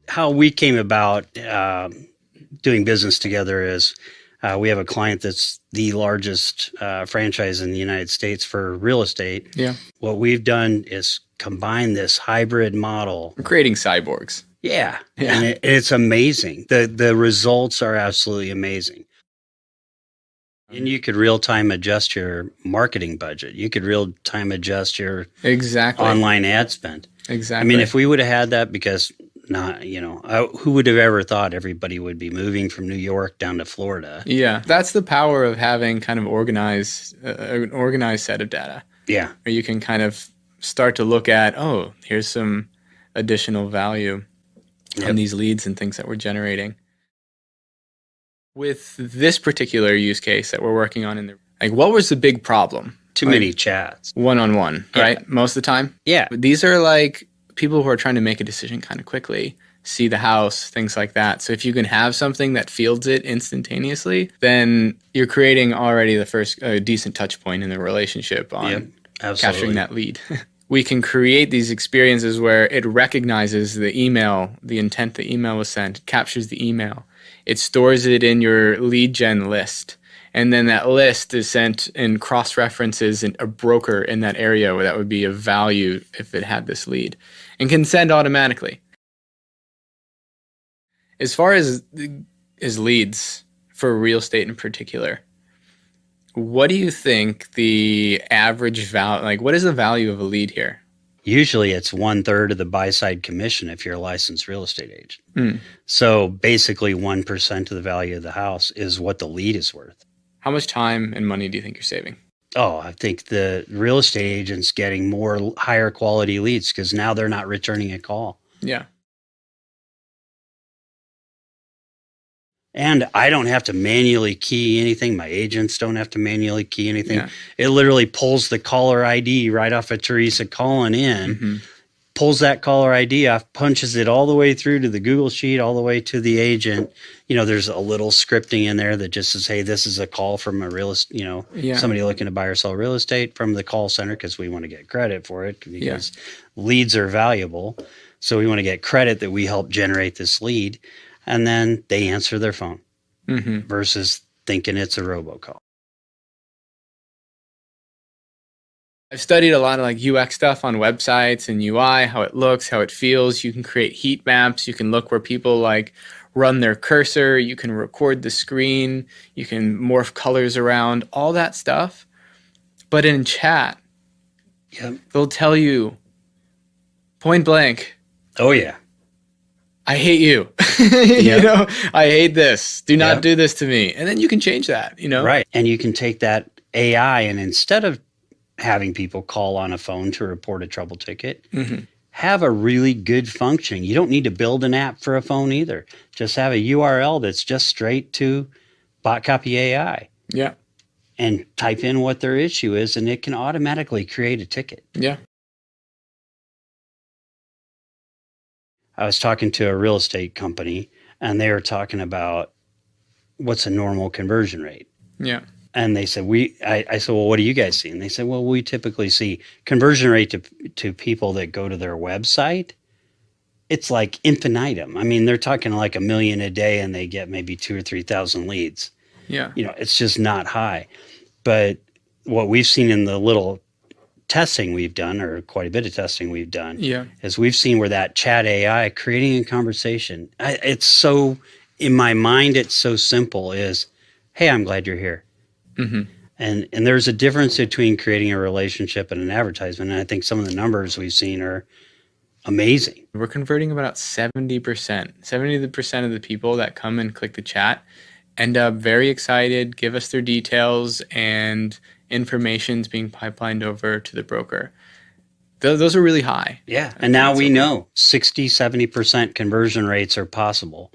how we came about doing business together is we have a client that's the largest franchise in the United States for real estate. Yeah. What we've done is combine this hybrid model. We're creating cyborgs. Yeah. And it's amazing. The results are absolutely amazing. And you could real-time adjust your marketing budget. You could real-time adjust your online ad spend. Exactly. I mean, if we would have had that, because who would have ever thought everybody would be moving from New York down to Florida? Yeah, that's the power of having kind of an organized set of data. Yeah. Where you can kind of start to look at, oh, here's some additional value on these leads and things that we're generating. With this particular use case that we're working on, what was the big problem? Too many chats. One-on-one, right? Most of the time? Yeah. These are like people who are trying to make a decision kind of quickly, see the house, things like that. So if you can have something that fields it instantaneously, then you're creating already the first decent touch point in the relationship on capturing that lead. We can create these experiences where it recognizes the email, the intent the email was sent, captures the email. It stores it in your lead gen list. And then that list is sent and cross-references a broker in that area where that would be of value if it had this lead, and can send automatically. As far as leads for real estate in particular, what do you think the average value, what is the value of a lead here? Usually it's 1/3 of the buy-side commission if you're a licensed real estate agent. So basically 1% of the value of the house is what the lead is worth. How much time and money do you think you're saving? Oh, I think the real estate agent's getting more higher quality leads because now they're not returning a call. Yeah. And I don't have to manually key anything. My agents don't have to manually key anything. Yeah. It literally pulls the caller ID right off of Teresa calling in, pulls that caller ID off, punches it all the way through to the Google Sheet, all the way to the agent. There's a little scripting in there that just says, hey, this is a call from a somebody looking to buy or sell real estate from the call center, because we want to get credit for it because leads are valuable. So we want to get credit that we helped generate this lead. And then they answer their phone versus thinking it's a robocall. I've studied a lot of UX stuff on websites and UI, how it looks, how it feels. You can create heat maps. You can look where people run their cursor. You can record the screen. You can morph colors around, all that stuff. But in chat, they'll tell you point blank. Oh, yeah. I hate you. I hate this. Do not do this to me. And then you can change that, Right. And you can take that AI, and instead of having people call on a phone to report a trouble ticket, have a really good functioning. You don't need to build an app for a phone either. Just have a URL that's just straight to Bot Copy AI. Yeah. And type in what their issue is, and it can automatically create a ticket. Yeah. I was talking to a real estate company, and they were talking about what's a normal conversion rate. Yeah. And they said, I said, well, what do you guys see? And they said, well, we typically see conversion rate to people that go to their website. It's like infinitum. I mean, they're talking like 1 million a day, and they get maybe 2,000 or 3,000 leads. Yeah. It's just not high. But what we've seen in the little testing we've done, or quite a bit of testing we've done, is we've seen where that chat AI creating a conversation, it's so, in my mind, it's so simple, is, hey, I'm glad you're here. And there's a difference between creating a relationship and an advertisement. And I think some of the numbers we've seen are amazing. We're converting about 70%. 70% of the people that come and click the chat end up very excited, give us their details, and information's being pipelined over to the broker. Those are really high. Yeah. And now we know 60, 70% conversion rates are possible.